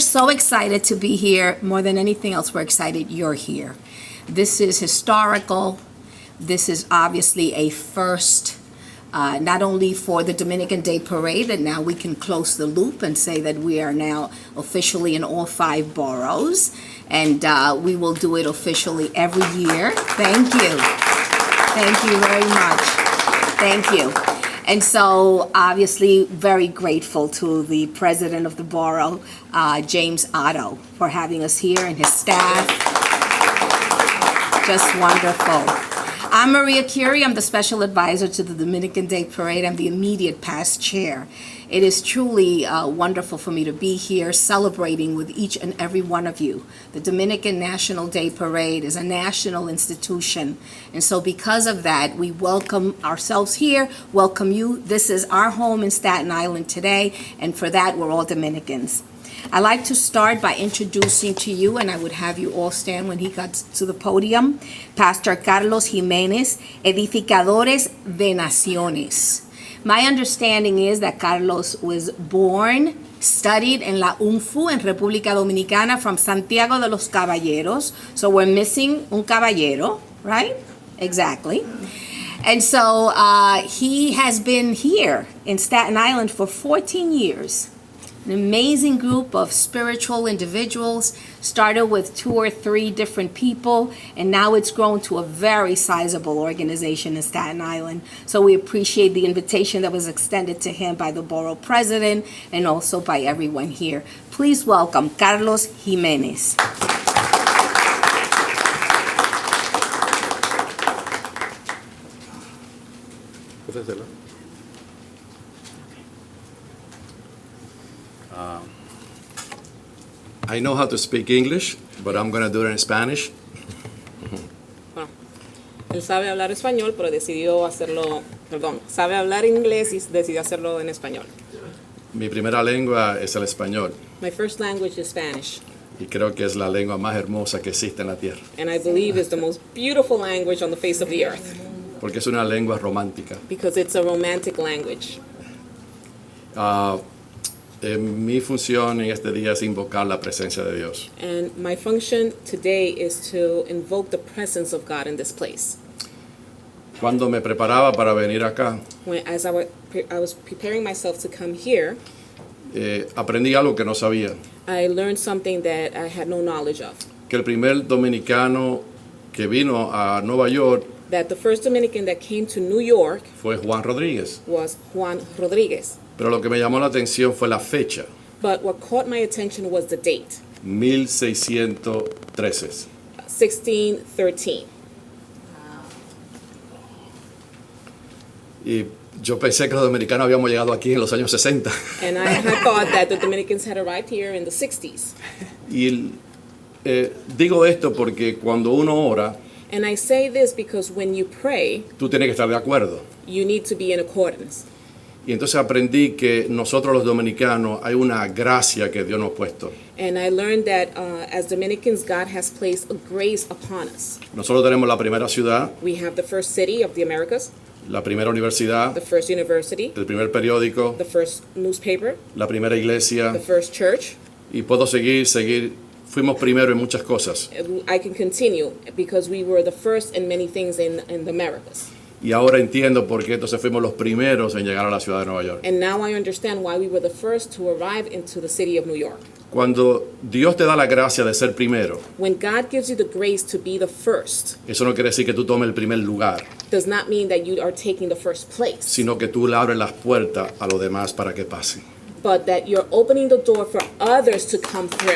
so excited to be here. More than anything else, we're excited you're here. This is historical. This is obviously a first, not only for the Dominican Day Parade, that now we can close the loop and say that we are now officially in all 5 boroughs. And we will do it officially every year. Thank you. Thank you very much. Thank you. And so, obviously, very grateful to the president of the borough, James Oddo, for having us here, and his staff. Just wonderful. I'm Maria Curie. I'm the special advisor to the Dominican Day Parade. I'm the immediate past chair. It is truly wonderful for me to be here celebrating with each and every one of you. The Dominican National Day Parade is a national institution. And so because of that, we welcome ourselves here, welcome you. This is our home in Staten Island today, and for that, we're all Dominicans. I'd like to start by introducing to you, and I would have you all stand when he got to the podium, Pastor Carlos Jimenez, Edificadores de Naciones. My understanding is that Carlos was born, studied in la UNFU in República Dominicana from Santiago de los Caballeros. So we're missing un caballero, right? Exactly. And so he has been here in Staten Island for 14 years. An amazing group of spiritual individuals, started with 2 or 3 different people, and now it's grown to a very sizable organization in Staten Island. So we appreciate the invitation that was extended to him by the Borough President and also by everyone here. Please welcome Carlos Jimenez. I know how to speak English, but I'm going to do it in Spanish. Bueno, él sabe hablar español, pero decidió hacerlo, sabe hablar inglés y decidió hacerlo en español. Mi primera lengua es el español. My first language is Spanish, Y creo que es la lengua más hermosa que existe en la tierra. and I believe it's the most beautiful language on the face of the earth Porque es una lengua romántica. because it's a romantic language. Mi función en este día es invocar la presencia de Dios. And my function today is to invoke the presence of God in this place. Cuando me preparaba para venir acá, As I was preparing myself to come here, aprendí algo que no sabía. I learned something that I had no knowledge of. Que el primer dominicano que vino a Nueva York That the first Dominican that came to New York fue Juan Rodríguez. was Juan Rodríguez. Pero lo que me llamó la atención fue la fecha, But what caught my attention was the date, 1613. 1613. Y yo pensé que los dominicanos habíamos llegado aquí en los años 60. And I had thought that the Dominicans had arrived here in the 60s. Y digo esto porque cuando uno ora, And I say this because when you pray, tú tienes que estar de acuerdo. you need to be in accordance. Y entonces aprendí que nosotros los dominicanos hay una gracia que Dios nos ha puesto. And I learned that as Dominicans, God has placed a grace upon us. Nosotros tenemos la primera ciudad, We have the first city of the Americas, la primera universidad, the first university, el primer periódico, the first newspaper, la primera iglesia, the first church. y puedo seguir. Fuimos primero en muchas cosas. I can continue because we were the first in many things in the Americas. Y ahora entiendo por qué entonces fuimos los primeros en llegar a la ciudad de Nueva York. And now I understand why we were the first to arrive into the city of New York. Cuando Dios te da la gracia de ser primero, When God gives you the grace to be the first, eso no quiere decir que tú tomes el primer lugar, does not mean that you are taking the first place, sino que tú le abres las puertas a los demás para que pasen. but that you're opening the door for others to come through.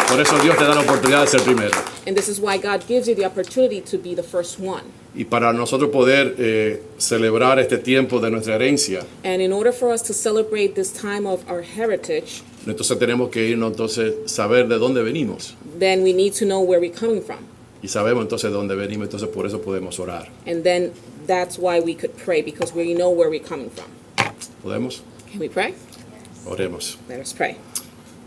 Por eso Dios te da la oportunidad de ser primero. And this is why God gives you the opportunity to be the first one. Y para nosotros poder celebrar este tiempo de nuestra herencia, And in order for us to celebrate this time of our heritage, entonces tenemos que irnos, entonces saber de dónde venimos. then we need to know where we're coming from. Y sabemos entonces de dónde venimos, entonces por eso podemos orar. And then that's why we could pray, because we know where we're coming from. ¿Podemos? Can we pray? Oremos. Let us pray.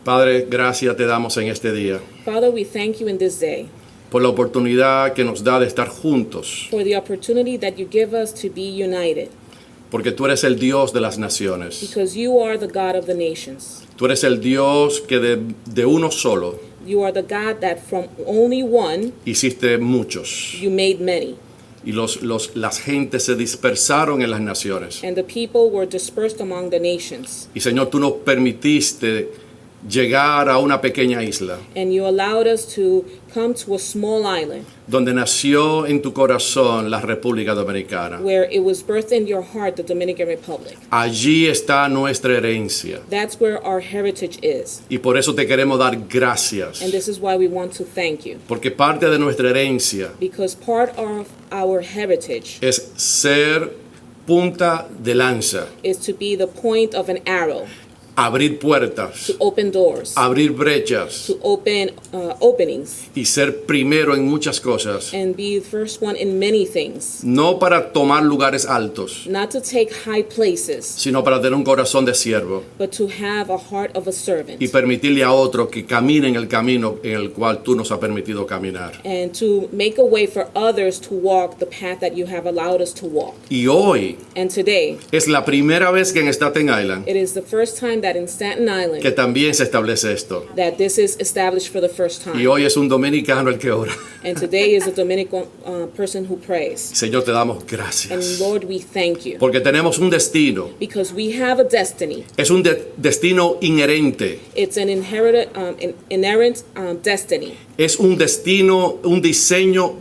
Padre, gracias te damos en este día Father, we thank you in this day por la oportunidad que nos da de estar juntos, for the opportunity that you give us to be united. Porque tú eres el Dios de las naciones. because you are the God of the nations. Tú eres el Dios que de uno solo You are the God that from only one hiciste muchos. you made many. Y las gentes se dispersaron en las naciones. And the people were dispersed among the nations. Y Señor, tú nos permitiste llegar a una pequeña isla And you allowed us to come to a small island donde nació en tu corazón la República Dominicana. where it was birthed in your heart, the Dominican Republic. Allí está nuestra herencia. That's where our heritage is. Y por eso te queremos dar gracias. And this is why we want to thank you. Porque parte de nuestra herencia Because part of our heritage es ser punta de lanza, is to be the point of an arrow, abrir puertas, to open doors, abrir brechas to open openings, y ser primero en muchas cosas. and be the first one in many things. No para tomar lugares altos, Not to take high places, sino para tener un corazón de siervo but to have a heart of a servant. y permitirle a otro que camine en el camino en el cual tú nos has permitido caminar. And to make a way for others to walk the path that you have allowed us to walk. Y hoy And today, es la primera vez que en Staten Island it is the first time that in Staten Island que también se establece esto. that this is established for the first Y time. hoy es un dominicano el que ora. And today is a Dominican person who prays. Señor, te damos And gracias. Lord, we thank you Porque tenemos un destino. because we have a destiny. Es un destino inherente. It's an inerrant destiny. Es un destino, un diseño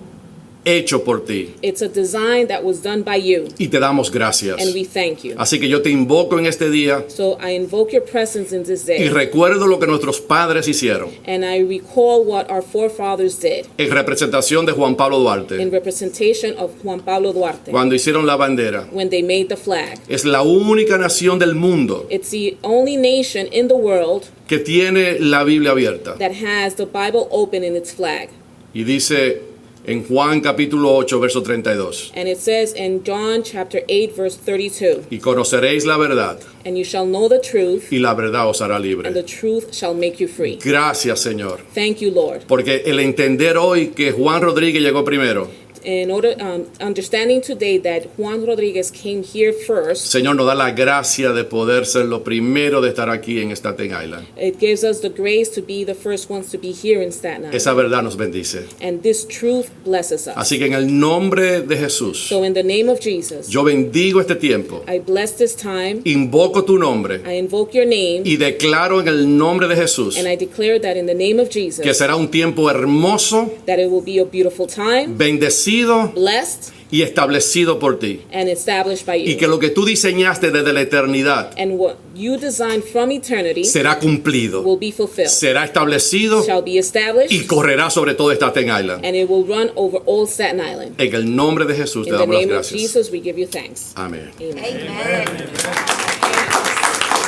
hecho por ti. It's a design that was done by you, Y te damos gracias. and we thank you. Así que yo te invoco en este día So I invoke your presence in this y day, recuerdo lo que nuestros padres hicieron and I recall what our forefathers did en representación de Juan Pablo in Duarte representation of Juan Pablo Duarte cuando hicieron la bandera. when they made the flag. Es la única nación del mundo It's the only nation in the world que tiene la Biblia abierta. that has the Bible open in its flag. Y dice en Juan capítulo 8, verso 32. And it says in John chapter 8 verse 32, Y conoceréis la verdad and you shall know the truth, y la verdad os hará and the libre. truth shall make you free. Gracias, Señor. Thank you, Lord. Porque el entender hoy que Juan Rodríguez llegó primero, In order, understanding today that Juan Rodriguez came here first, Señor, nos da la gracia de poder ser lo primero de estar aquí en Staten Island. it gives us the grace to be the first ones to be here in Staten Island. Esa verdad nos bendice. And this truth blesses us. Así que en el nombre de Jesús, So in the name of Jesus, yo bendigo este tiempo, I bless this time, invoco tu nombre I invoke your name, y declaro en el nombre de Jesús and I declare that in the name of que Jesus, será un tiempo hermoso, that it will be a beautiful time, bendecido blessed y establecido por ti. and established by Y you. que lo que tú diseñaste desde la eternidad And what you designed from eternity será cumplido, will be fulfilled, será establecido shall be established, y correrá sobre todo Staten Island. and it will run over all Staten Island. En el nombre de Jesús te In the damos las name of gracias. Jesus, we give you thanks. Amén. Amen. Amen.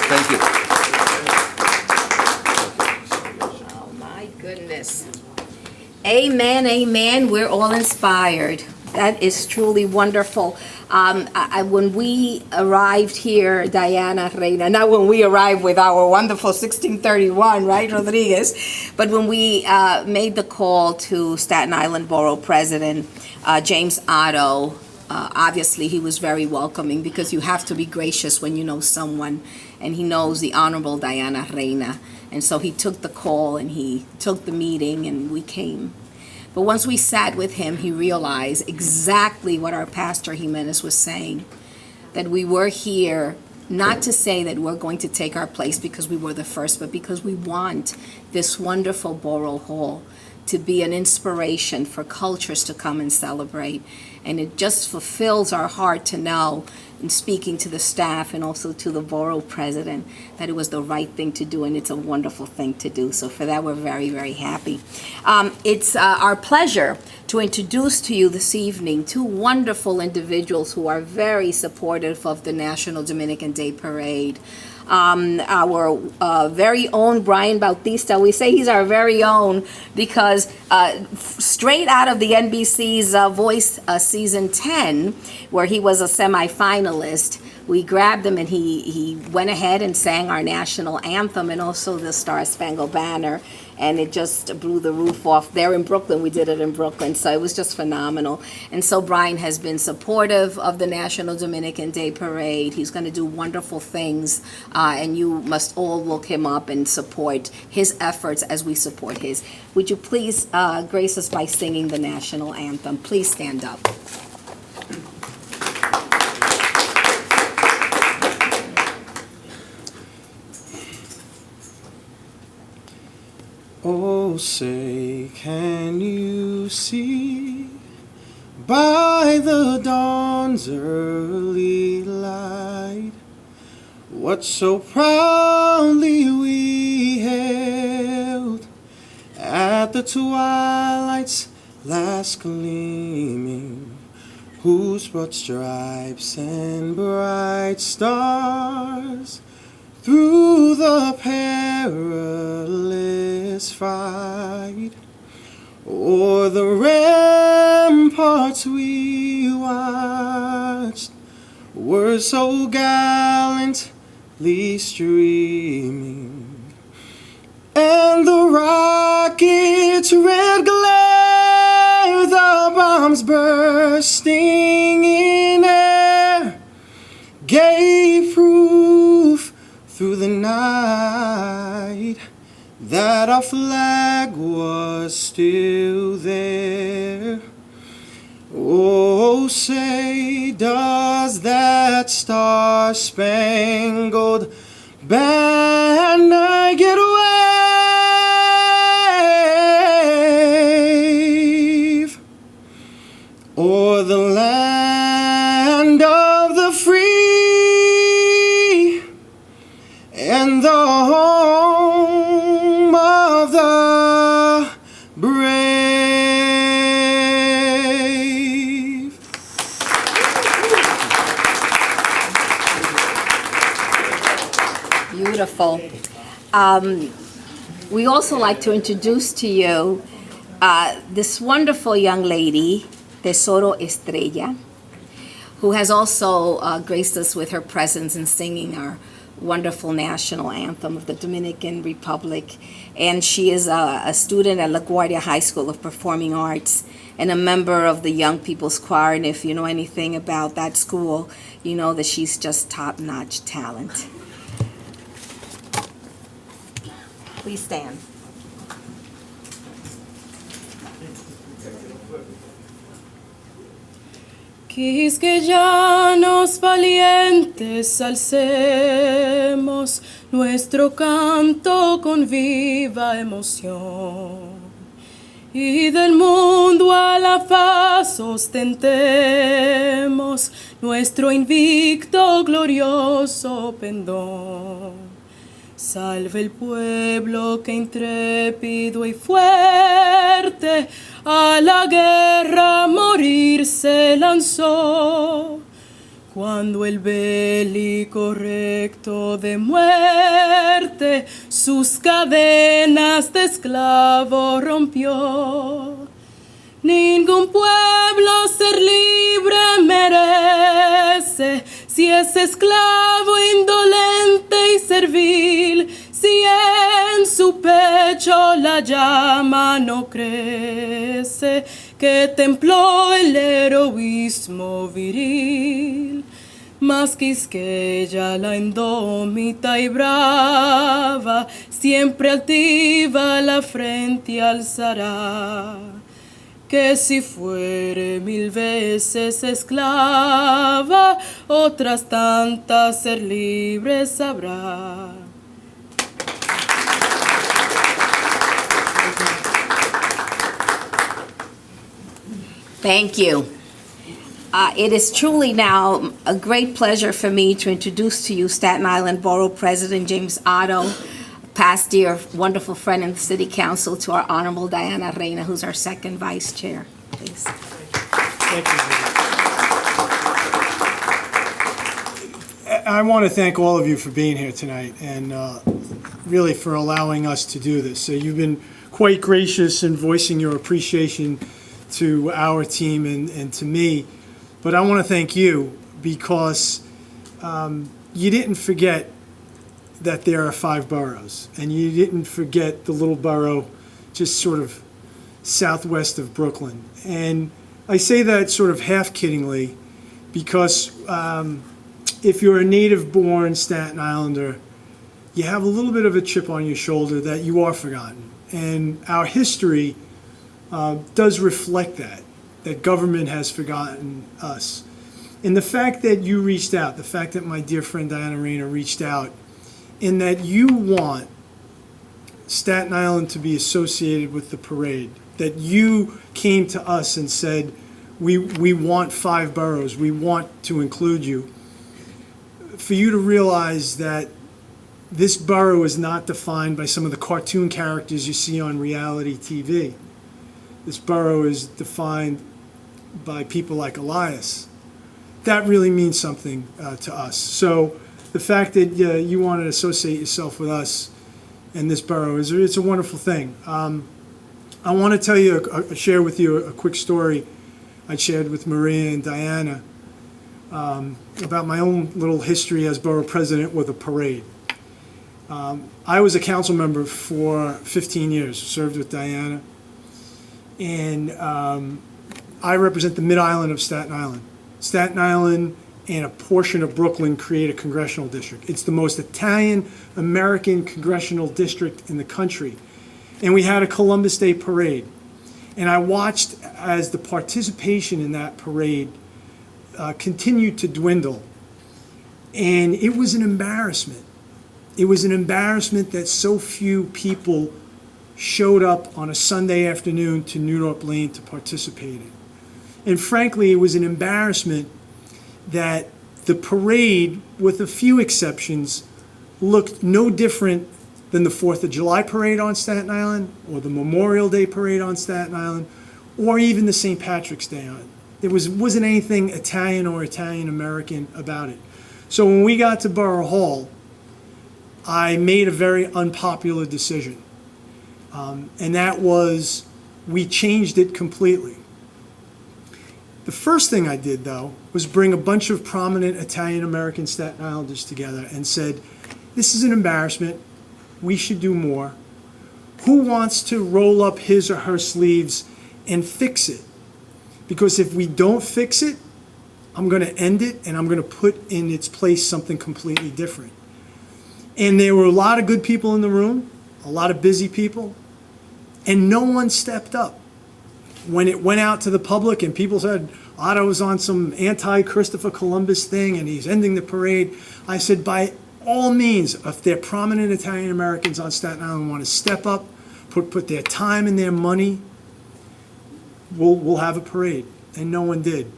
Thank you. Oh, my goodness. Amen, amen. We're all inspired. That is truly wonderful. When we arrived here, Diana Reina, not when we arrived with our wonderful 1631, right, Rodriguez, but when we made the call to Staten Island Borough President James Oddo, obviously he was very welcoming because you have to be gracious when you know someone, and he knows the Honorable Diana Reina. And so he took the call and he took the meeting and we came. But once we sat with him, he realized exactly what our pastor Jimenez was saying, that we were here not to say that we're going to take our place because we were the first, but because we want this wonderful Borough Hall to be an inspiration for cultures to come and celebrate. And it just fulfills our heart to know, in speaking to the staff and also to the borough president, that it was the right thing to do, and it's a wonderful thing to do. So for that, we're very, very happy. It's our pleasure to introduce to you this evening two wonderful individuals who are very supportive of the National Dominican Day Parade. Our very own Brian Bautista. We say he's our very own because straight out of the NBC's Voice Season 10, where he was a semifinalist, we grabbed him and he went ahead and sang our national anthem and also the Star Spangled Banner. and it just blew the roof off. There in Brooklyn, we did it in Brooklyn, so it was just phenomenal. And so Brian has been supportive of the National Dominican Day Parade. He's going to do wonderful things, and you must all look him up and support his efforts as we support his. Would you please grace us by singing the national anthem? Please stand up. Oh, say, can you see by the dawn's early light what so proudly we hailed at the twilight's last gleaming, whose broad stripes and bright stars through the perilous fight, o'er the ramparts we watched, were so gallantly streaming, and the rocket's red glare, the bombs bursting in air, gave proof through the night that our flag was still there. Oh, say, does that star-spangled banner get wave o'er the land of the free and the home of the brave? Beautiful. We also like to introduce to you this wonderful young lady, Tesoro Estrella, who has also graced us with her presence in singing our wonderful national anthem of the Dominican Republic. And she is a student at LaGuardia High School of Performing Arts and a member of the Young People's Choir. And if you know anything about that school, you know that she's just top-notch talent. Please stand. Quisqueyanos valientes alcemos nuestro canto con viva emoción, y del mundo a la faz ostentemos nuestro invicto glorioso pendón. Salve el pueblo que intrépido y fuerte a la guerra morir se lanzó, cuando el bélico recto de muerte sus cadenas de esclavo rompió. Ningún pueblo ser libre merece si es esclavo indolente y servil, si en su pecho la llama no crece que templó el heroísmo viril. Mas Quisqueya, la indómita y brava, siempre altiva la frente alzará, que si fuere 1000 veces esclava, otras tantas ser libre sabrá. Thank you. It is truly now a great pleasure for me to introduce to you Staten Island Borough President James Oddo, past dear wonderful friend in the City Council, to our Honorable Diana Reina, who's our second Vice Chair. Please. Thank you. I want to thank all of you for being here tonight and really for allowing us to do this. So you've been quite gracious in voicing your appreciation to our team and to me. But I want to thank you because you didn't forget that there are 5 boroughs, and you didn't forget the little borough just sort of southwest of Brooklyn. And I say that sort of half-kiddingly because if you're a native-born Staten Islander, you have a little bit of a chip on your shoulder that you are forgotten. And our history does reflect that government has forgotten us. And the fact that you reached out, the fact that my dear friend Diana Rayner reached out, in that you want Staten Island to be associated with the parade, that you came to us and said, we want 5 boroughs, we want to include you. For you to realize that this borough is not defined by some of the cartoon characters you see on reality TV. This borough is defined by people like Elias. That really means something to us. So the fact that you want to associate yourself with us and this borough it's a wonderful thing. I want to tell you, share with you a quick story I shared with Maria and Diana about my own little history as borough president with a parade. I was a council member for 15 years, served with Diana, and I represent the mid-island of Staten Island. Staten Island and a portion of Brooklyn create a congressional district. It's the most Italian-American congressional district in the country. And we had a Columbus Day Parade. And I watched as the participation in that parade continued to dwindle. And it was an embarrassment. It was an embarrassment that so few people showed up on a Sunday afternoon to New York Lane to participate in. And frankly, it was an embarrassment that the parade, with a few exceptions, looked no different than the 4th of July parade on Staten Island, or the Memorial Day parade on Staten Island, or even the St. Patrick's Day on it. There wasn't anything Italian or Italian-American about it. So when we got to Borough Hall, I made a very unpopular decision. And that was, we changed it completely. The first thing I did, though, was bring a bunch of prominent Italian-American Staten Islanders together and said, this is an embarrassment. We should do more. Who wants to roll up his or her sleeves and fix it? Because if we don't fix it, I'm going to end it and I'm going to put in its place something completely different. And there were a lot of good people in the room, a lot of busy people, and no one stepped up. When it went out to the public and people said, Otto was on some anti-Christopher Columbus thing and he's ending the parade, I said, by all means, if they're prominent Italian Americans on Staten Island want to step up, put their time and their money, we'll have a parade. And no one did.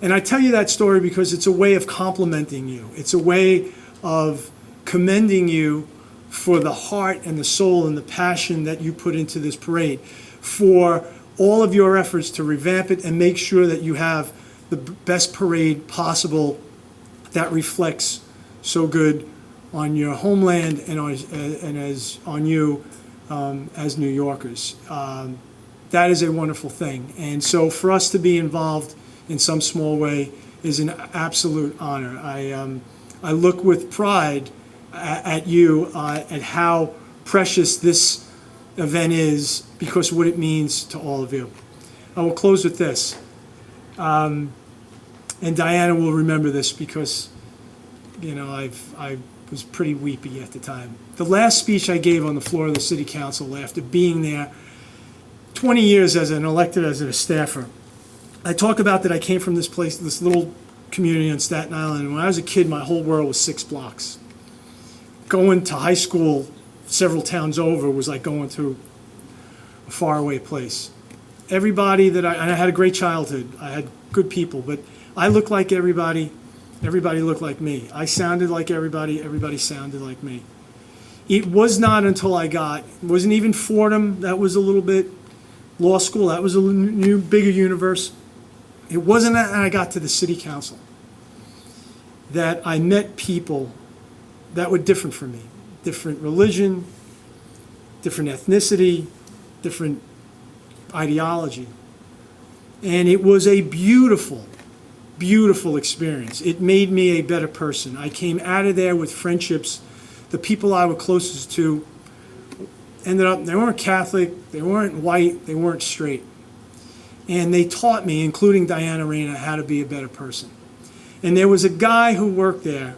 And I tell you that story because it's a way of complimenting you. It's a way of commending you for the heart and the soul and the passion that you put into this parade, for all of your efforts to revamp it and make sure that you have the best parade possible that reflects so good on your homeland and on you as New Yorkers. That is a wonderful thing. And so for us to be involved in some small way is an absolute honor. I look with pride at you, at how precious this event is, because of what it means to all of you. I will close with this. And Diana will remember this because, I was pretty weepy at the time. The last speech I gave on the floor of the City Council after being there 20 years as a staffer, I talk about that I came from this place, this little community on Staten Island, and when I was a kid, my whole world was 6 blocks. Going to high school several towns over was like going to a faraway place. Everybody and I had a great childhood. I had good people, but I looked like everybody. Everybody looked like me. I sounded like everybody. Everybody sounded like me. It was not until it wasn't even Fordham. That was a little bit law school. That was a new, bigger universe. It wasn't that I got to the City Council that I met people that were different from me. Different religion, different ethnicity, different ideology. And it was a beautiful, beautiful experience. It made me a better person. I came out of there with friendships the people I was closest to ended up, they weren't Catholic, they weren't white, they weren't straight. And they taught me, including Diana Reyna, how to be a better person. And there was a guy who worked there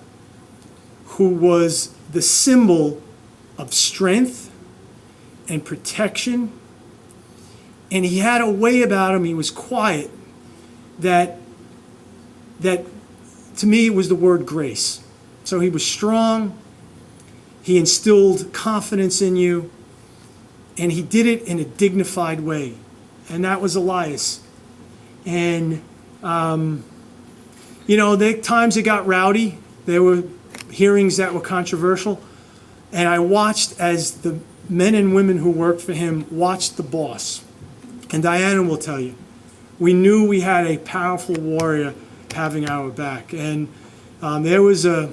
who was the symbol of strength and protection. And he had a way about him, he was quiet, that to me was the word grace. So he was strong, he instilled confidence in you, and he did it in a dignified way. And that was Elias. And, there times it got rowdy. There were hearings that were controversial. And I watched as the men and women who worked for him watched the boss. And Diana will tell you, we knew we had a powerful warrior having our back. And there was a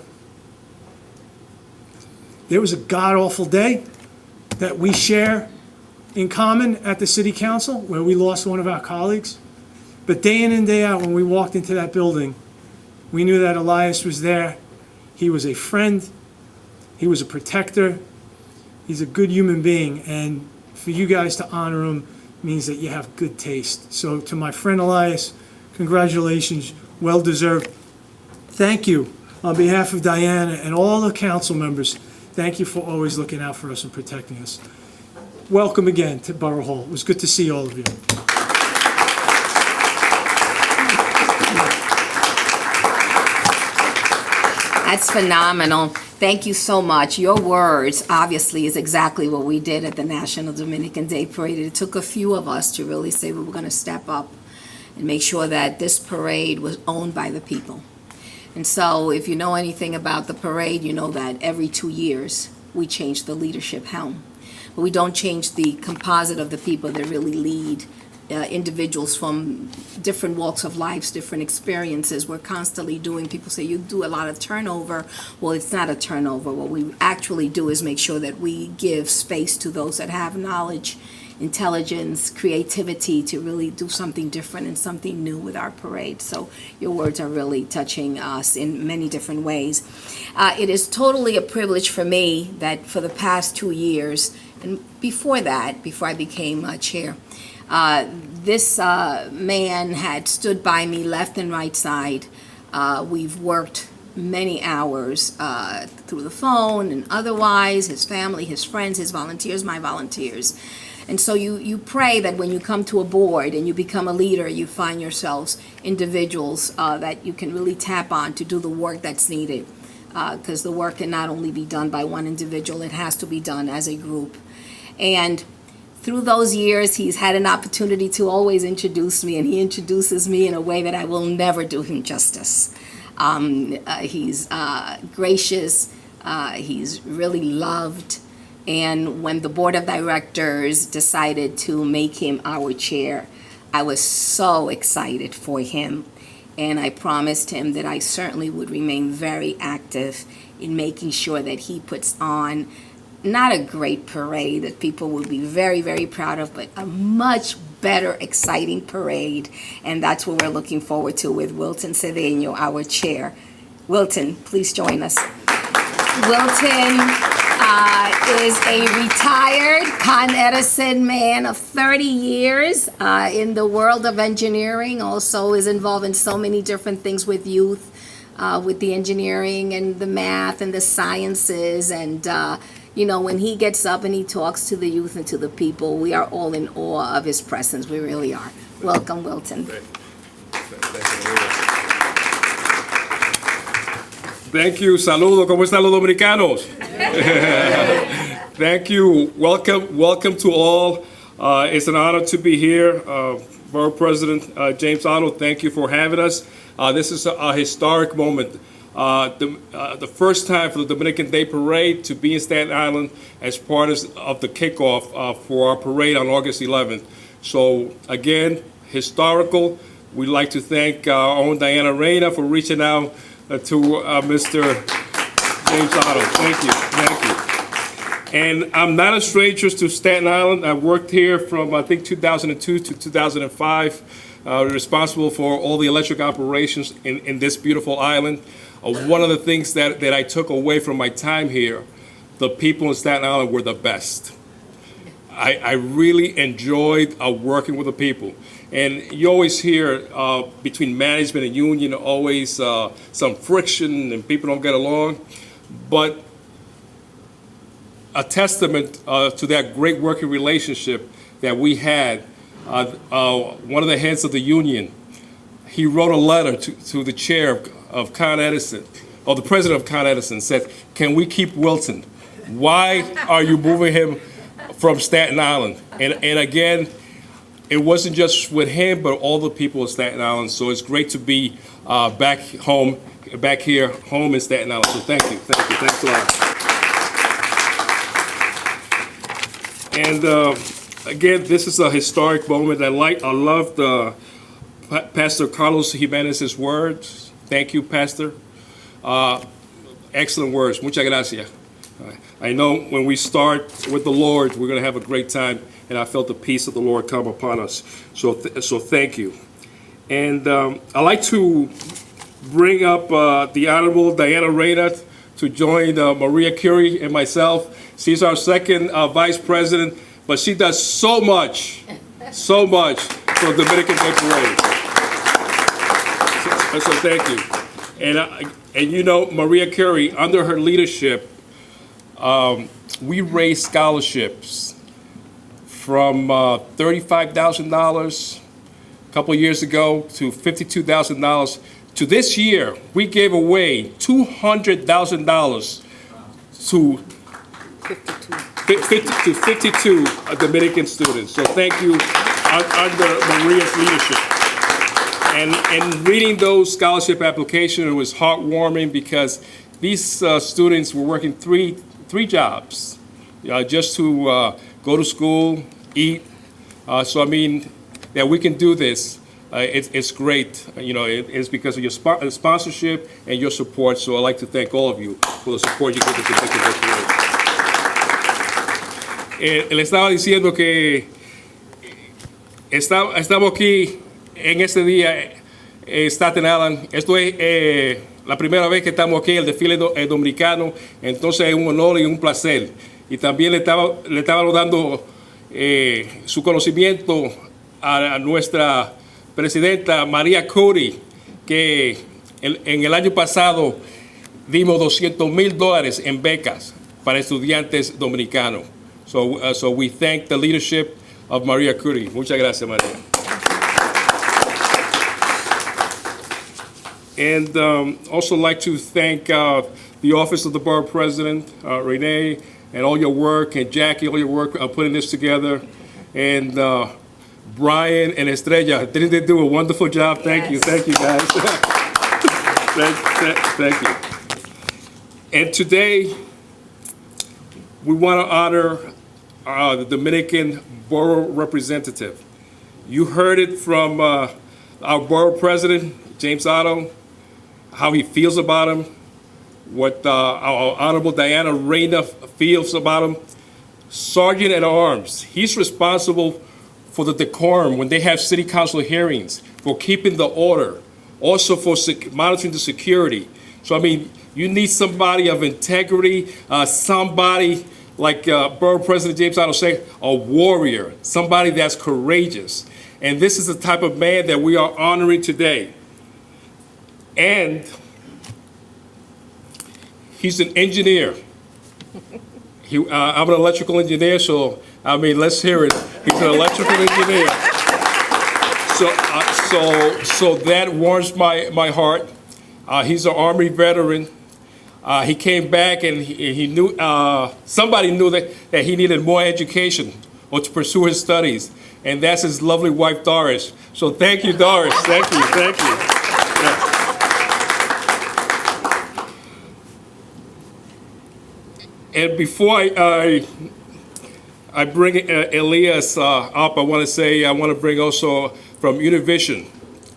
god-awful day that we share in common at the city council where we lost one of our colleagues. But day in and day out, when we walked into that building, we knew that Elias was there. He was a friend. He was a protector. He's a good human being. And for you guys to honor him means that you have good taste. So to my friend Elias, congratulations, well deserved. Thank you on behalf of Diana and all the council members. Thank you for always looking out for us and protecting us. Welcome again to Borough Hall. It was good to see all of you. That's phenomenal. Thank you so much. Your words, obviously, is exactly what we did at the National Dominican Day Parade. It took a few of us to really say we were going to step up and make sure that this parade was owned by the people. And so if you know anything about the parade, you know that every 2 years we change the leadership helm. But we don't change the composite of the people that really lead individuals from different walks of life, different experiences. We're constantly doing, people say you do a lot of turnover. Well, it's not a turnover. What we actually do is make sure that we give space to those that have knowledge, intelligence, creativity to really do something different and something new with our parade. So your words are really touching us in many different ways. It is totally a privilege for me that for the past 2 years, and before that, before I became chair, this man had stood by me left and right side. We've worked many hours through the phone and otherwise, his family, his friends, his volunteers, my volunteers. And so you pray that when you come to a board and you become a leader, you find yourselves individuals that you can really tap on to do the work that's needed. Because the work can not only be done by one individual, it has to be done as a group. And through those years, he's had an opportunity to always introduce me, and he introduces me in a way that I will never do him justice. He's gracious, he's really loved, and when the board of directors decided to make him our chair, I was so excited for him, and I promised him that I certainly would remain very active in making sure that he puts on not a great parade that people will be very, very proud of, but a much better, exciting parade. And that's what we're looking forward to with Wilton Cedeno, our chair. Wilton, please join us. Wilton is a retired Con Edison man of 30 years in the world of engineering, also is involved in so many different things with youth, with the engineering and the math and the sciences, and when he gets up and he talks to the youth and to the people, we are all in awe of his presence. We really are. Welcome, Wilton. Thank you. Saludo. ¿Cómo están los dominicanos? Thank you. Welcome to all. It's an honor to be here. Borough President James Oddo, thank you for having us. This is a historic moment. The first time for the Dominican Day Parade to be in Staten Island as part of the kickoff for our parade on August 11th. So again, historical. We'd like to thank our own Diana Reyna for reaching out to Mr. James Oddo. Thank you. And I'm not a stranger to Staten Island. I worked here from, I think, 2002 to 2005, responsible for all the electric operations in this beautiful island. One of the things that I took away from my time here the people in Staten Island were the best. I really enjoyed working with the people. And you always hear between management and union, always some friction and people don't get along. But a testament to that great working relationship that we had, one of the heads of the union, he wrote a letter to the chair of Con Edison, or the president of Con Edison, said, can we keep Wilton? Why are you moving him from Staten Island? And again, it wasn't just with him, but all the people of Staten Island. So it's great to be back home in Staten Island. So thank you, thanks a lot. And again, this is a historic moment. I loved Pastor Carlos Jimenez's words. Thank you, Pastor. Excellent words. Muchas gracias. I know when we start with the Lord, we're going to have a great time, and I felt the peace of the Lord come upon us. So thank you. And I'd like to bring up the Honorable Diana Reyna to join Maria Curie and myself. She's our second vice president, but she does so much for the Dominican Day Parade. So thank you. And you know, Maria Curie, under her leadership, we raised scholarships from $35,000 a couple years ago to $52,000 to this year. We gave away $200,000 to 52 Dominican students. So thank you under Maria's leadership. And reading those scholarship applications, it was heartwarming because these students were working three jobs just to go to school, eat. So I mean, that we can do this, it's great. You know, it's because of your sponsorship and your support. So I'd like to thank all of you for the support you give to the Dominican Day Parade. Le estaba diciendo que estamos aquí en este día en Staten Island. Esto es la primera vez que estamos aquí en el desfile dominicano, entonces es un honor y un placer. Y también le estaba dando su conocimiento a nuestra presidenta María Curie, que en el año pasado dimos $200,000 en becas para estudiantes dominicanos. So we thank the leadership of Maria Curie. Muchas gracias, María. And also like to thank the Office of the Borough President, Renee, and all your work, and Jackie, all your work putting this together. And Brian and Estrella, didn't they do a wonderful job? Thank you guys. Thank you. And today, we want to honor the Dominican Borough Representative. You heard it from our Borough President, James Oddo, how he feels about him, what our Honorable Diana Reyna feels about him. Sergeant at Arms, he's responsible for the decorum when they have city council hearings, for keeping the order, also for monitoring the security. So I mean, you need somebody of integrity, somebody like Borough President James Oddo said, a warrior, somebody that's courageous. And this is the type of man that we are honoring today. And he's an engineer. I'm an electrical engineer, so I mean, let's hear it. He's an electrical engineer. So that warms my heart. He's an Army veteran. He came back and he knew, somebody knew that he needed more education or to pursue his studies. And that's his lovely wife, Doris. So thank you, Doris. Thank you. Yeah. And before I bring Elias up, I want to bring also from Univision,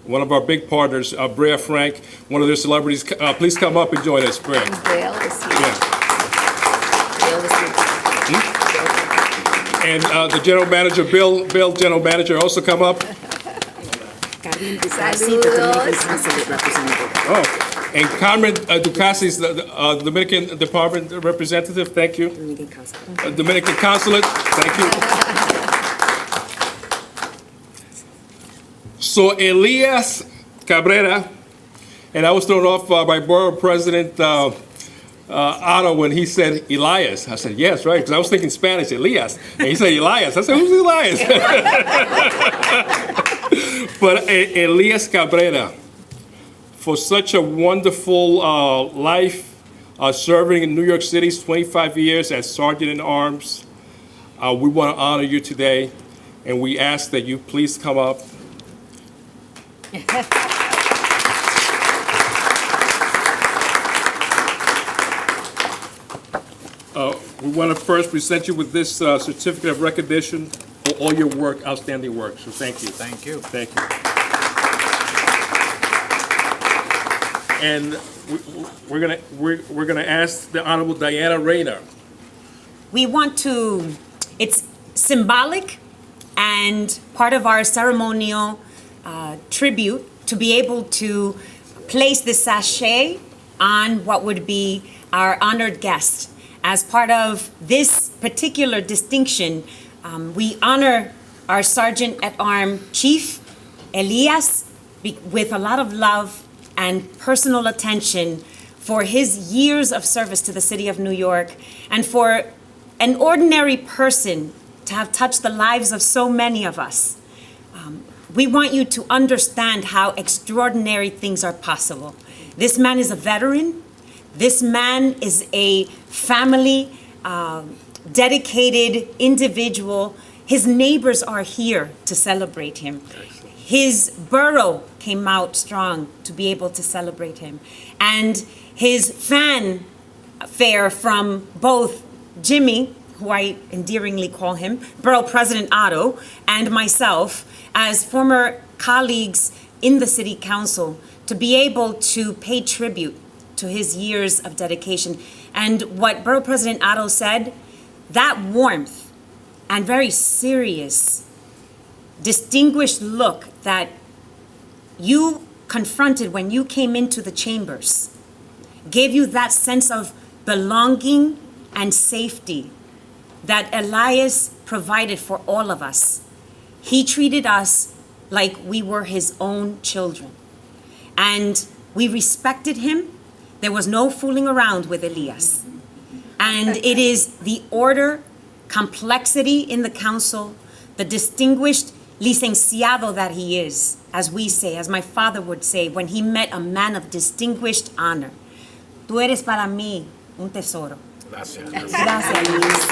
one of our big partners, Brea Frank, one of their celebrities. Please come up and join us, Brea. Dale is here. Yeah. Dale is here. And the general manager, Bill, general manager, also come up. Karim Ducasi, the Dominican Consulate Representative. Oh, and Carmen Ducasi is the Dominican Department Representative. Thank you. Dominican Consulate. Dominican Consulate. Thank you. So Elias Cabrera, and I was thrown off by Borough President Otto when he said Elias. I said, yes, right, because I was thinking Spanish, Elias. And he said Elias. I said, who's Elias? But Elias Cabrera, for such a wonderful life, serving in New York City, 25 years as Sergeant in Arms, we want to honor you today, and we ask that you please come up. We want to first present you with this certificate of recognition for all your work, outstanding work. So thank you. Thank you. Thank you. And we're gonna ask the Honorable Diana Rayner. We want to, it's symbolic and part of our ceremonial tribute to be able to place the sachet on what would be our honored guest. As part of this particular distinction, we honor our Sergeant at Arms Chief Elias with a lot of love and personal attention for his years of service to the city of New York, and for an ordinary person to have touched the lives of so many of us. We want you to understand how extraordinary things are possible. This man is a veteran. This man is a family, dedicated individual. His neighbors are here to celebrate him. His borough came out strong to be able to celebrate him. And his fanfare from both Jimmy, who I endearingly call him, Borough President Oddo, and myself, as former colleagues in the City Council, to be able to pay tribute to his years of dedication. And what Borough President Oddo said, that warmth and very serious, distinguished look that you confronted when you came into the chambers gave you that sense of belonging and safety that Elias provided for all of us. He treated us like we were his own children. And we respected him. There was no fooling around with Elias. And it is the order, complexity in the council, the distinguished licenciado that he is, as we say, as my father would say, when he met a man of distinguished honor. Tú eres para mí un tesoro. Gracias. Gracias, Luis.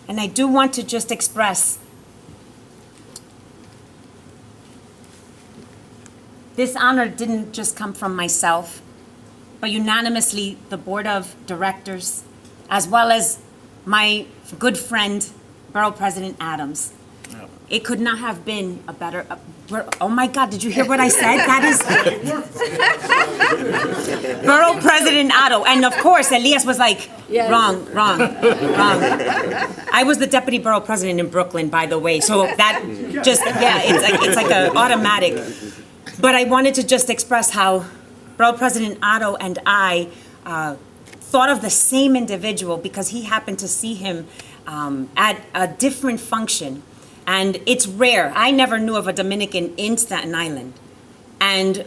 And I do want to just express this honor didn't just come from myself, but unanimously the board of directors, as well as my good friend, Borough President Adams. It could not have been a better, oh my God, did you hear what I said? That is Borough President Oddo. And of course, Elias was like, wrong. I was the deputy borough president in Brooklyn, by the way. So that just, yeah, it's like an automatic. But I wanted to just express how Borough President Oddo and I thought of the same individual because he happened to see him at a different function. And it's rare. I never knew of a Dominican in Staten Island. And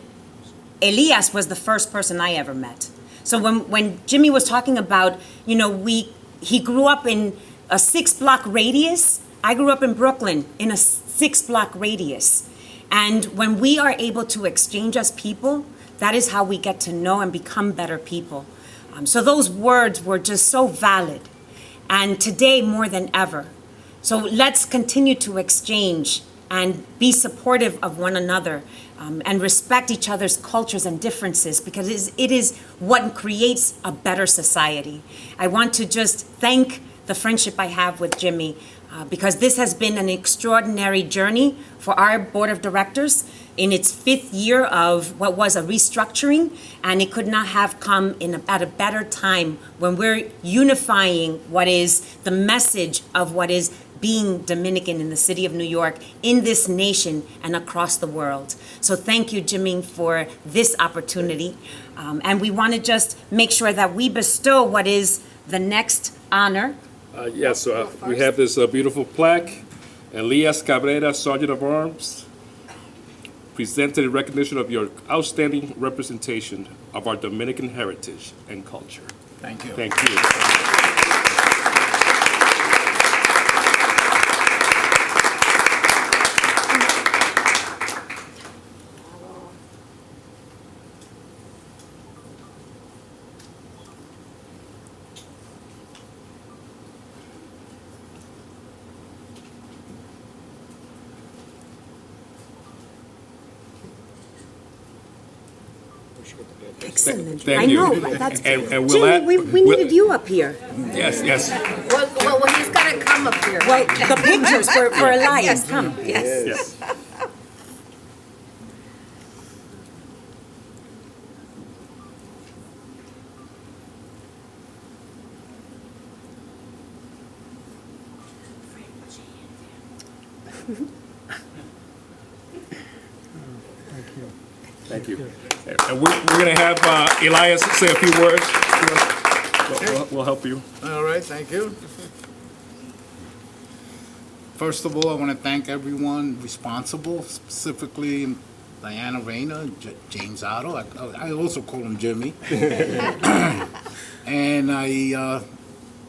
Elias was the first person I ever met. So when Jimmy was talking about, you know, he grew up in a 6-block radius. I grew up in Brooklyn in a 6-block radius. And when we are able to exchange as people, that is how we get to know and become better people. So those words were just so valid. And today more than ever. So let's continue to exchange and be supportive of one another, and respect each other's cultures and differences, because it is what creates a better society. I want to just thank the friendship I have with Jimmy, because this has been an extraordinary journey for our board of directors in its 5th year of what was a restructuring, and it could not have come at a better time when we're unifying what is the message of what is being Dominican in the city of New York, in this nation, and across the world. So thank you, Jimmy, for this opportunity. And we want to just make sure that we bestow what is the next honor. Yes, we have this beautiful plaque. Elias Cabrera, Sergeant of Arms, presented in recognition of your outstanding representation of our Dominican heritage and culture. Thank you. Thank you. Excellent. Thank I you. know, that's, And we'll Jimmy, add- we needed you up here. Yes, yes. Well, he's got to come up here. Well, the pictures for Elias, come. Yes. Yes. Thank you. And we're going to have Elias say a few words. We'll help you. All right, thank you. First of all, I want to thank everyone responsible, specifically Diana Reyna, James Oddo. I also call him Jimmy. And I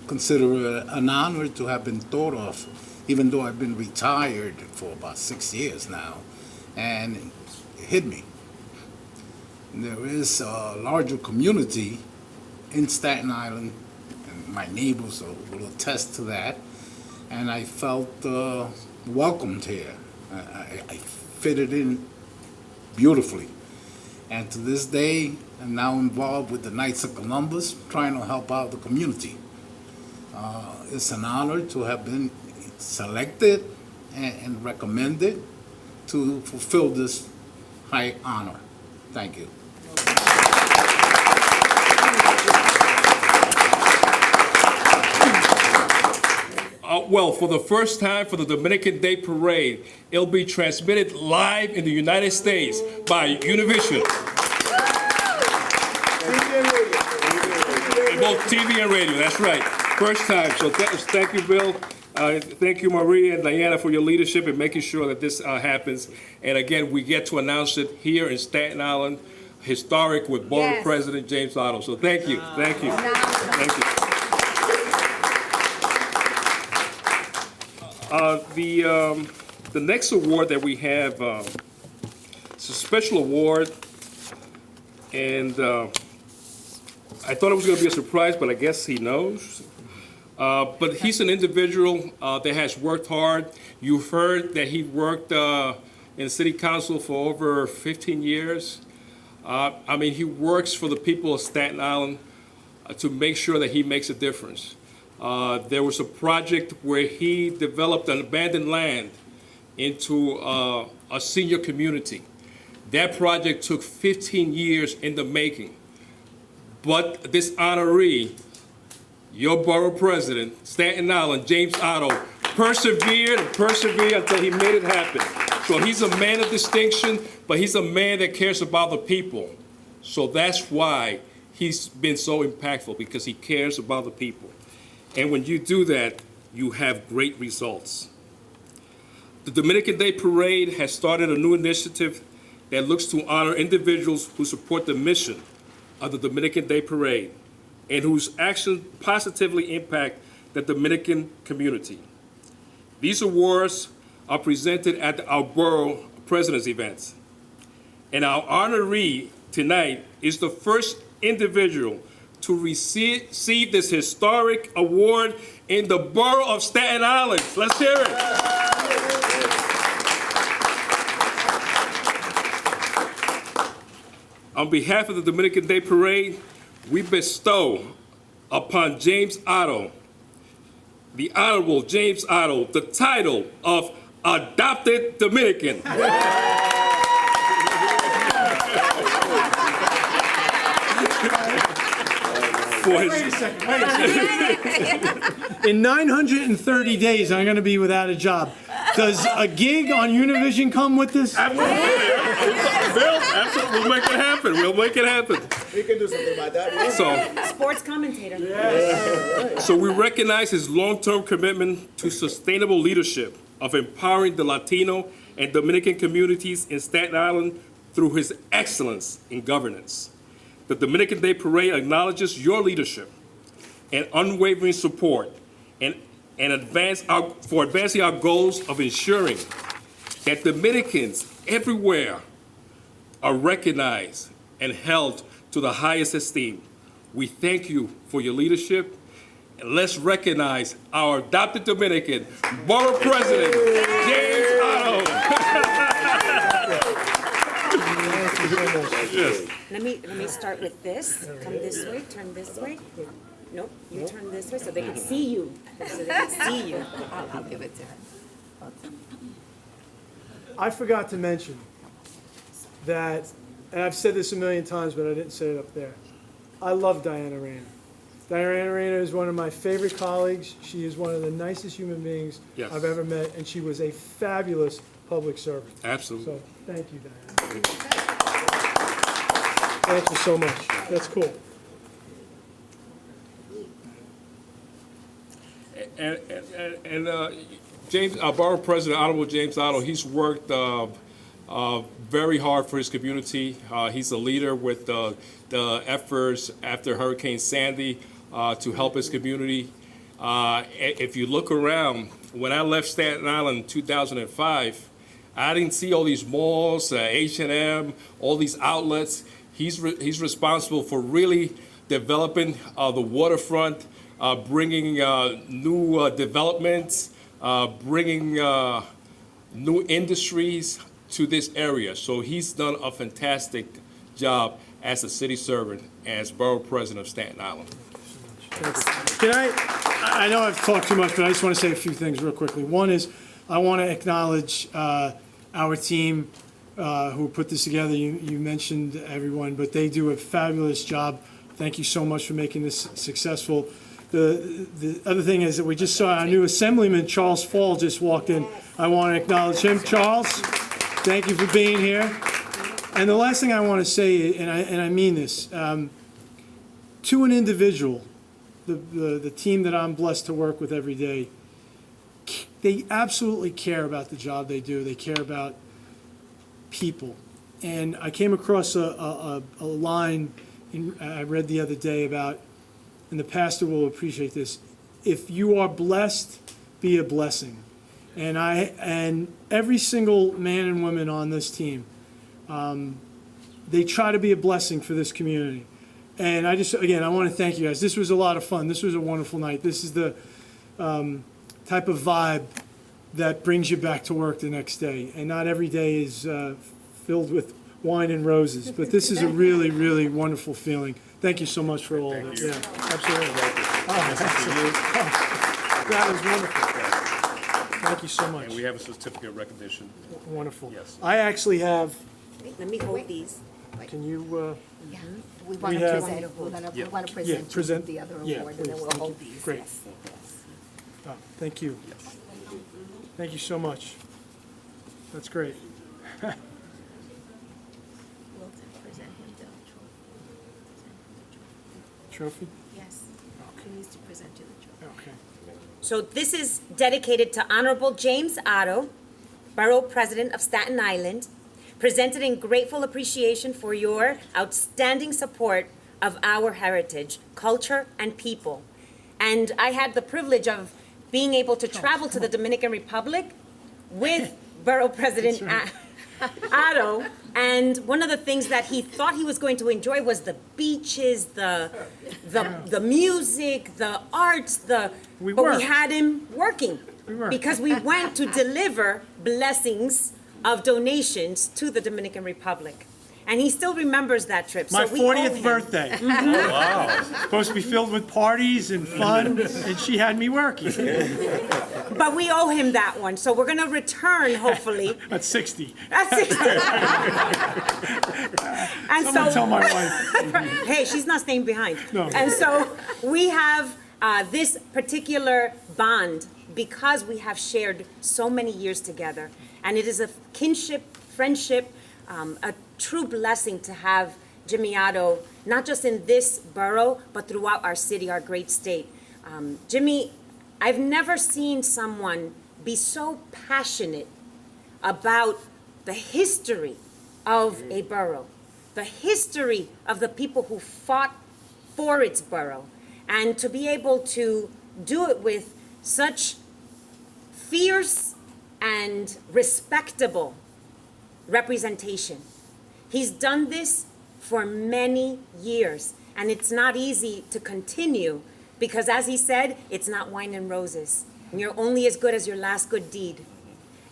consider it an honor to have been thought of, even though I've been retired for about 6 years now. And it hit me. There is a larger community in Staten Island, and my neighbors will attest to that, and I felt welcomed here. I fitted in beautifully. And to this day, I'm now involved with the Knights of Columbus, trying to help out the community. It's an honor to have been selected and recommended to fulfill this high honor. Thank you. Well, for the first time for the Dominican Day Parade, it'll be transmitted live in the United States by Univision. Both TV and radio, that's right. First time. So thank you, Bill. Thank you, Maria and Diana, for your leadership in making sure that this happens. And again, we get to announce it here in Staten Island, historic with Borough President James Oddo. So thank you, thank you, thank you. The next award that we have, it's a special award, and I thought it was going to be a surprise, but I guess he knows. But he's an individual that has worked hard. You've heard that he worked in city council for over 15 years. I mean, he works for the people of Staten Island to make sure that he makes a difference. There was a project where he developed an abandoned land into a senior community. That project took 15 years in the making. But this honoree, your borough president, Staten Island, James Oddo, persevered and persevered until he made it happen. So he's a man of distinction, but he's a man that cares about the people. So that's why he's been so impactful, because he cares about the people. And when you do that, you have great results. The Dominican Day Parade has started a new initiative that looks to honor individuals who support the mission of the Dominican Day Parade and whose actions positively impact the Dominican community. These awards are presented at our Borough President's events. And our honoree tonight is the first individual to receive this historic award in the Borough of Staten Island. Let's hear it. on behalf of the Dominican Day Parade, we bestow upon James Oddo, the Honorable James Oddo, the title of Adopted Dominican. Wait a second. In 930 days, I'm going to be without a job. Does a gig on Univision come with this? Absolutely. We'll make it happen. We'll make it happen. We can do something about that. So, Sports commentator. so we recognize his long-term commitment to sustainable leadership of empowering the Latino and Dominican communities in Staten Island through his excellence in governance. The Dominican Day Parade acknowledges your leadership and unwavering support and advancing our goals of ensuring that Dominicans everywhere are recognized and held to the highest esteem. We thank you for your leadership, and let's recognize our adopted Dominican, Borough President James Oddo. Yes. Let me start with this. Come this way, turn this way. Nope, you turn this way so they can see you. So they can see you. I'll give it to her. I forgot to mention that, and I've said this a million times, but I didn't say it up there. I love Diana Rayner. Diana Rayner is one of my favorite colleagues. She is one of the nicest human beings Yes. I've ever met, and she was a fabulous public servant. Absolutely. So, thank you, Diana. Thank you so much. That's cool. And James, Borough President, Honorable James Oddo, he's worked very hard for his community. He's a leader with the efforts after Hurricane Sandy to help his community. If you look around, when I left Staten Island in 2005, I didn't see all these malls, H&M, all these outlets. He's responsible for really developing the waterfront, bringing new developments, bringing new industries to this area. So he's done a fantastic job as a city servant, as Borough President of Staten Island. Can I know I've talked too much, but I just want to say a few things real quickly. One is, I want to acknowledge our team who put this together. You mentioned everyone, but they do a fabulous job. Thank you so much for making this successful. The other thing is that we just saw our new Assemblyman, Charles Fall, just walked in. I want to acknowledge him. Charles, thank you for being here. And the last thing I want to say, and I mean this, to an individual, the team that I'm blessed to work with every day, they absolutely care about the job they do. They care about people. And I came across a line I read the other day about, and the pastor will appreciate this, if you are blessed, be a blessing. And every single man and woman on this team, they try to be a blessing for this community. And I want to thank you guys. This was a lot of fun. This was a wonderful night. This is the type of vibe that brings you back to work the next day. And not every day is filled with wine and roses, but this is a really, really wonderful feeling. Thank you so much for all of it. Yeah, absolutely. That was wonderful. Thank you so much. And we have a certificate of recognition. Wonderful. Yes. I actually have, Let me hold these. can you, Yeah, we want to have- present, we want to present you present- the other yeah, award, and then please, we'll thank hold you. these. Great. Yes, yes. thank you. Thank you so much. That's great. We'll present him the Trophy? Yes, he needs to present you the trophy. Okay. So this is dedicated to Honorable James Oddo, Borough President of Staten Island, presented in grateful appreciation for your outstanding support of our heritage, culture, and people. And I had the privilege of being able to travel to the Dominican Republic with Borough President Oddo, and one of the things that he thought he was going to enjoy was the beaches, the music, the arts, but we had him working because we went to deliver blessings of donations to the Dominican Republic. And he still remembers that trip. My so we owe 40th him. birthday. Supposed to be filled with parties and fun, and she had me working. But we owe him that one. So we're going to return, hopefully. At 60. At 60. And Someone tell so, my wife. hey, she's not staying behind. No. And so we have this particular bond because we have shared so many years together. And it is a kinship, friendship, a true blessing to have Jimmy Oddo, not just in this borough, but throughout our city, our great state. Jimmy, I've never seen someone be so passionate about the history of a borough, the history of the people who fought for its borough, and to be able to do it with such fierce and respectable representation. He's done this for many years, and it's not easy to continue because, as he said, it's not wine and roses. And you're only as good as your last good deed.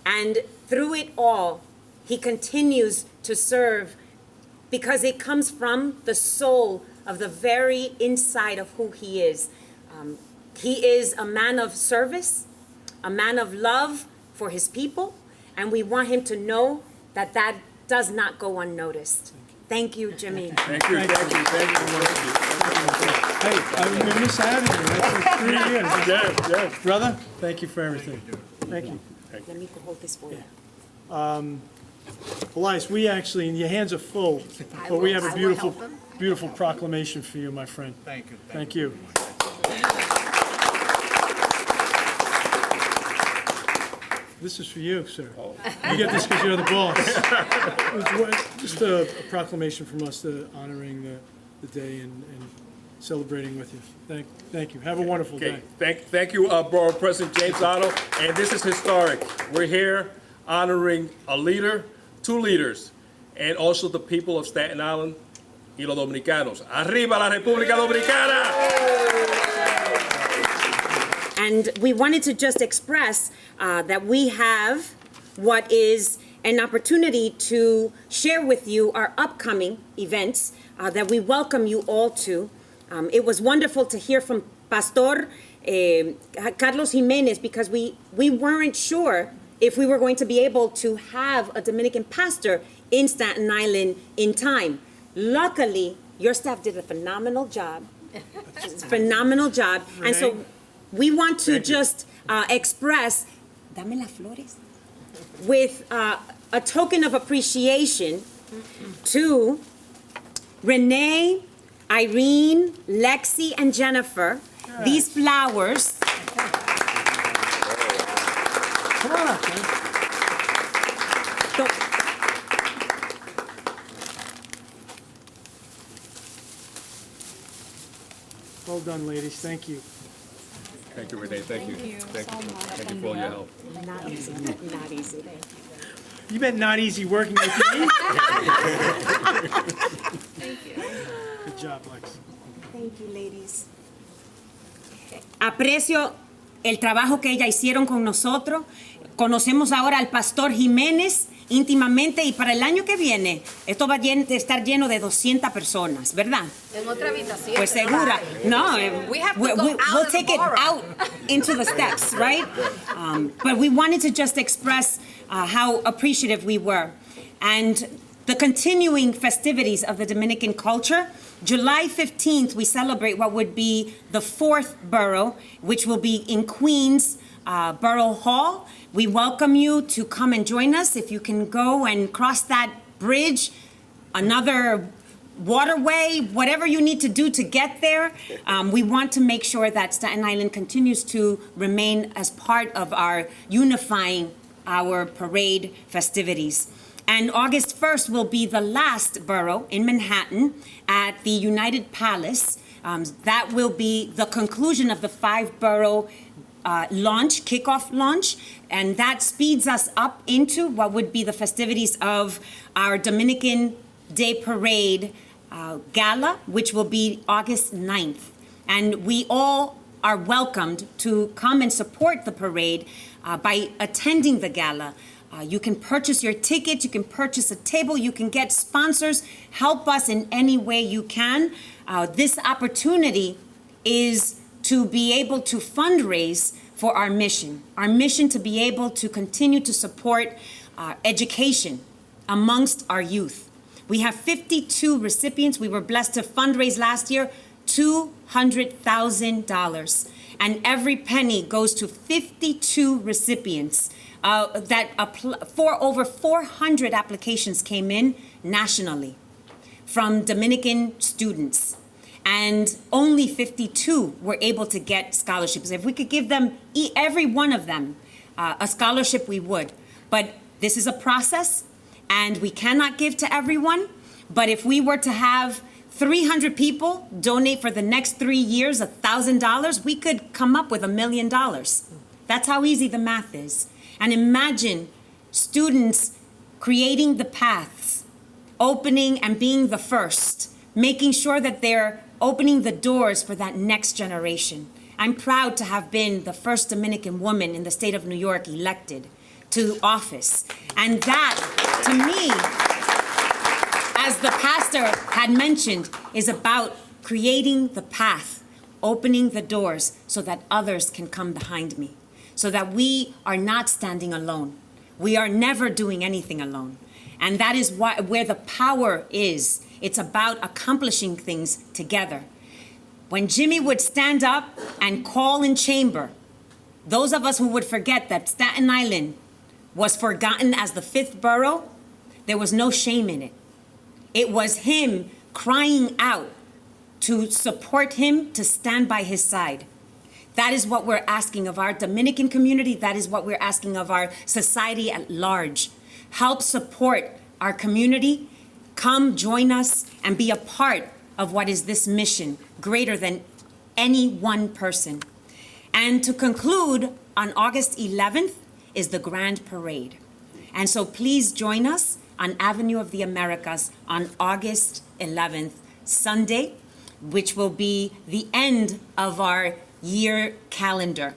And through it all, he continues to serve because it comes from the soul of the very inside of who he is. He is a man of service, a man of love for his people, and we want him to know that that does not go unnoticed. Thank you, Jimmy. Thank you. Hey, I remember Saturday. That's like 3 years. Yes. Brother, thank you for everything. Thank you. Let me hold this for you. Elias, we actually, and your hands are full, but we have a I will beautiful, help him. beautiful proclamation for you, my friend. Thank you. Thank you. This is for you, sir. You get this because you're the boss. Just a proclamation from us honoring the day and celebrating with you. Thank you. Have a wonderful Okay, day. thank you, Borough President James Oddo, and this is historic. We're here honoring a leader, two leaders, and also the people of Staten Island y los dominicanos. ¡Arriba la República Dominicana! And we wanted to just express that we have what is an opportunity to share with you our upcoming events that we welcome you all to. It was wonderful to hear from Pastor Carlos Jimenez because we weren't sure if we were going to be able to have a Dominican pastor in Staten Island in time. Luckily, your staff did a phenomenal job. And so we want to just express, dame las flores, with a token of appreciation to Renee, Irene, Lexi, and Jennifer. These flowers. Come on up, man. Well done, ladies. Thank you. Thank you, Renee. Thank you. Thank you for all your help. Not easy, not easy. You bet not easy working with me. Good job, Lex. Thank you, ladies. Aprecio el trabajo que ellas hicieron con nosotros. Conocemos ahora al Pastor Jiménez íntimamente y para el año que viene esto va a estar lleno de 200 personas, ¿verdad? En otra habitación. Pues segura. No, We have to go out we'll of take the it borough. out into the steps, right? But we wanted to just express how appreciative we were. And the continuing festivities of the Dominican culture. July 15th, we celebrate what would be the fourth borough, which will be in Queens, Borough Hall. We welcome you to come and join us. If you can go and cross that bridge, another waterway, whatever you need to do to get there, we want to make sure that Staten Island continues to remain as part of our unifying our parade festivities. And August 1st will be the last borough in Manhattan at the United Palace. That will be the conclusion of the 5-borough launch, kickoff launch, and that speeds us up into what would be the festivities of our Dominican Day Parade gala, which will be August 9th. And we all are welcomed to come and support the parade by attending the gala. You can purchase your tickets, you can purchase a table, you can get sponsors. Help us in any way you can. This opportunity is to be able to fundraise for our mission to be able to continue to support education amongst our youth. We have 52 recipients. We were blessed to fundraise last year $200,000. And every penny goes to 52 recipients. Over 400 applications came in nationally from Dominican students. And only 52 were able to get scholarships. If we could give them, every one of them, a scholarship, we would. But this is a process, and we cannot give to everyone. But if we were to have 300 people donate for the next 3 years $1,000, we could come up with $1 million. That's how easy the math is. And imagine students creating the paths, opening and being the first, making sure that they're opening the doors for that next generation. I'm proud to have been the first Dominican woman in the state of New York elected to office. And that, to me, as the pastor had mentioned, is about creating the path, opening the doors so that others can come behind me, so that we are not standing alone. We are never doing anything alone. And that is where the power is. It's about accomplishing things together. When Jimmy would stand up and call in chamber, those of us who would forget that Staten Island was forgotten as the 5th borough, there was no shame in it. It was him crying out to support him, to stand by his side. That is what we're asking of our Dominican community. That is what we're asking of our society at large. Help support our community. Come join us and be a part of what is this mission, greater than any one person. And to conclude, on August 11th is the Grand Parade. And so please join us on Avenue of the Americas on August 11th, Sunday, which will be the end of our year calendar.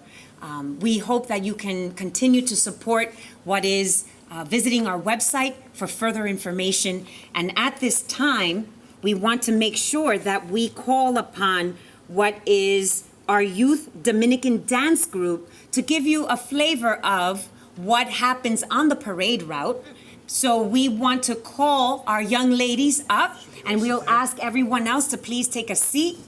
We hope that you can continue to support what is visiting our website for further information. And at this time, we want to make sure that we call upon what is our youth Dominican dance group to give you a flavor of what happens on the parade route. So we want to call our young ladies up, and we'll ask everyone else to please take a seat.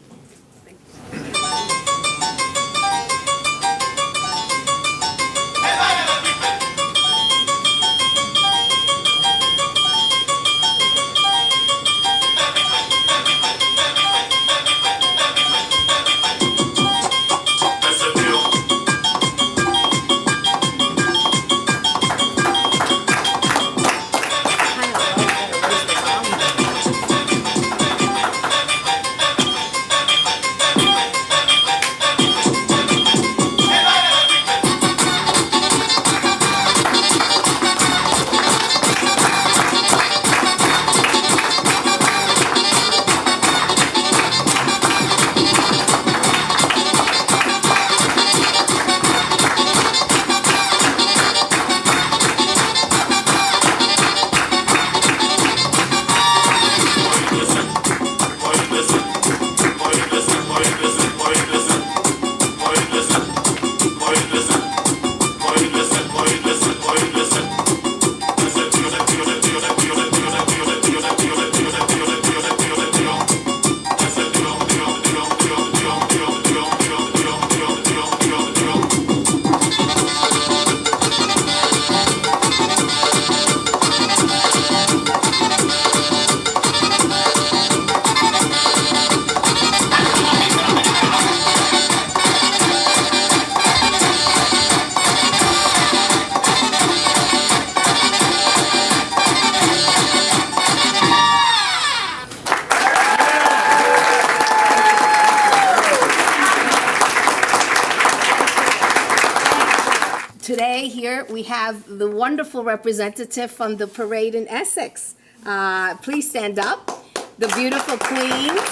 Today here we have the wonderful representative from the parade in Essex. Please stand up. The beautiful queens.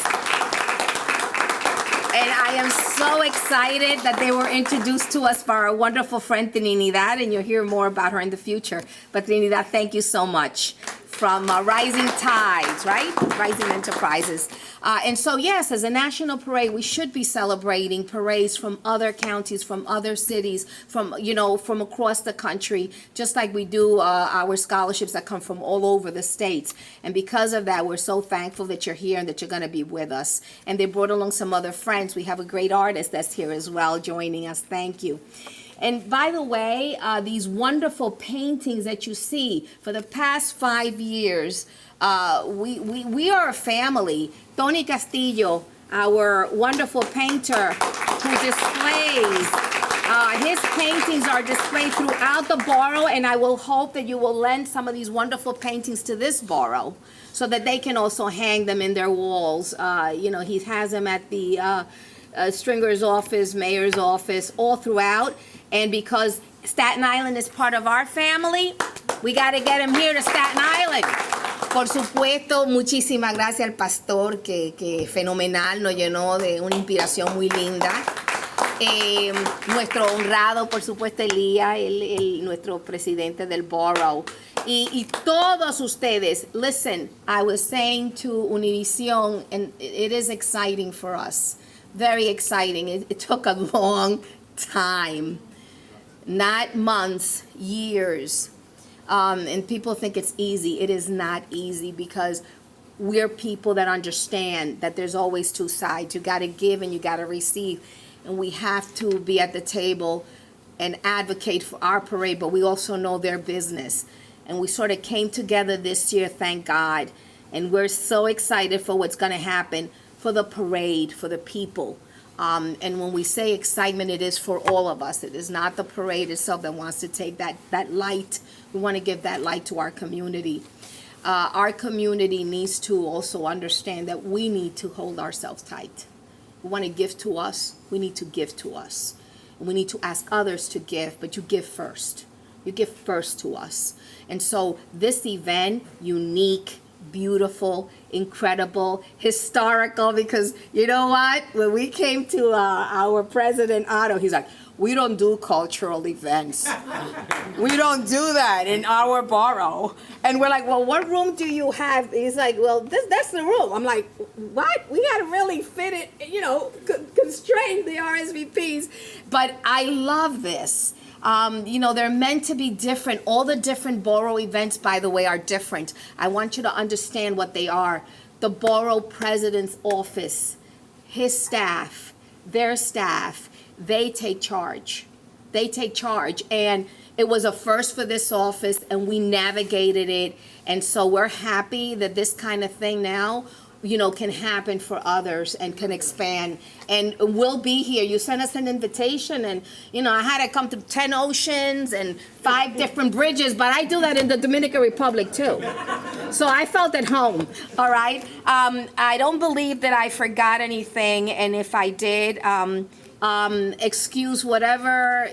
And I am so excited that they were introduced to us by our wonderful friend Trinidad, and you'll hear more about her in the future. But Trinidad, thank you so much. From Rising Tides, right? Rising Enterprises. And so, yes, as a national parade, we should be celebrating parades from other counties, from other cities, from, from across the country, just like we do our scholarships that come from all over the states. And because of that, we're so thankful that you're here and that you're going to be with us. And they brought along some other friends. We have a great artist that's here as well joining us. Thank you. And by the way, these wonderful paintings that you see for the past 5 years, we are a family. Tony Castillo, our wonderful painter who displays, his paintings are displayed throughout the borough, and I will hope that you will lend some of these wonderful paintings to this borough so that they can also hang them in their walls. He has them at the Stringer's office, mayor's office, all throughout. And because Staten Island is part of our family, we got to get him here to Staten Island. Por supuesto, muchísimas gracias al pastor, que fenomenal, nos llenó de una inspiración muy linda. Nuestro honrado, por supuesto, Elías, nuestro presidente del borough. Y todos ustedes, listen, I was saying to Univision, and it is exciting for us, very exciting. It took a long time. Not months, years. And people think it's easy. It is not easy because we're people that understand that there's always two sides. You got to give and you got to receive. And we have to be at the table and advocate for our parade, but we also know their business. And we sort of came together this year, thank God. And we're so excited for what's going to happen for the parade, for the people. And when we say excitement, it is for all of us. It is not the parade itself that wants to take that light. We want to give that light to our community. Our community needs to also understand that we need to hold ourselves tight. We want to give to us. We need to give to us. And we need to ask others to give, but you give first. You give first to us. And so this event, unique, beautiful, incredible, historical, because you know what? When we came to our President Oddo, he's like, we don't do cultural events. We don't do that in our borough. And we're like, well, what room do you have? He's like, well, that's the room. I'm like, what? We got to really fit it, constrain the RSVPs. But I love this. They're meant to be different. All the different borough events, by the way, are different. I want you to understand what they are. The Borough President's office, his staff, their staff, they take charge. They take charge. And it was a first for this office, and we navigated it. And so we're happy that this kind of thing now can happen for others and can expand. And we'll be here. You sent us an invitation, and, I had to come to 10 oceans and 5 different bridges, but I do that in the Dominican Republic, too. So I felt at home, all right? I don't believe that I forgot anything, and if I did, excuse whatever,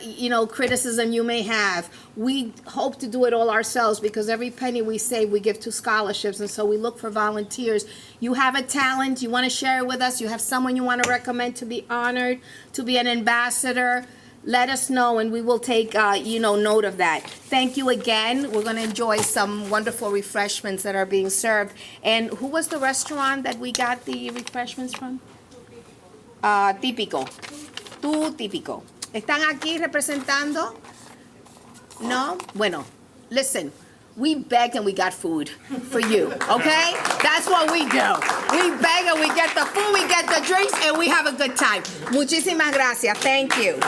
criticism you may have. We hope to do it all ourselves because every penny we save, we give to scholarships, and so we look for volunteers. You have a talent, you want to share it with us, you have someone you want to recommend to be honored, to be an ambassador, let us know, and we will take, note of that. Thank you again. We're going to enjoy some wonderful refreshments that are being served. And who was the restaurant that we got the refreshments from? Típico. Tu Típico. ¿Están aquí representando? No? Bueno, listen, we begged and we got food for you, okay? That's what we do. We beg and we get the food, we get the drinks, and we have a good time. Muchísimas gracias. Thank you.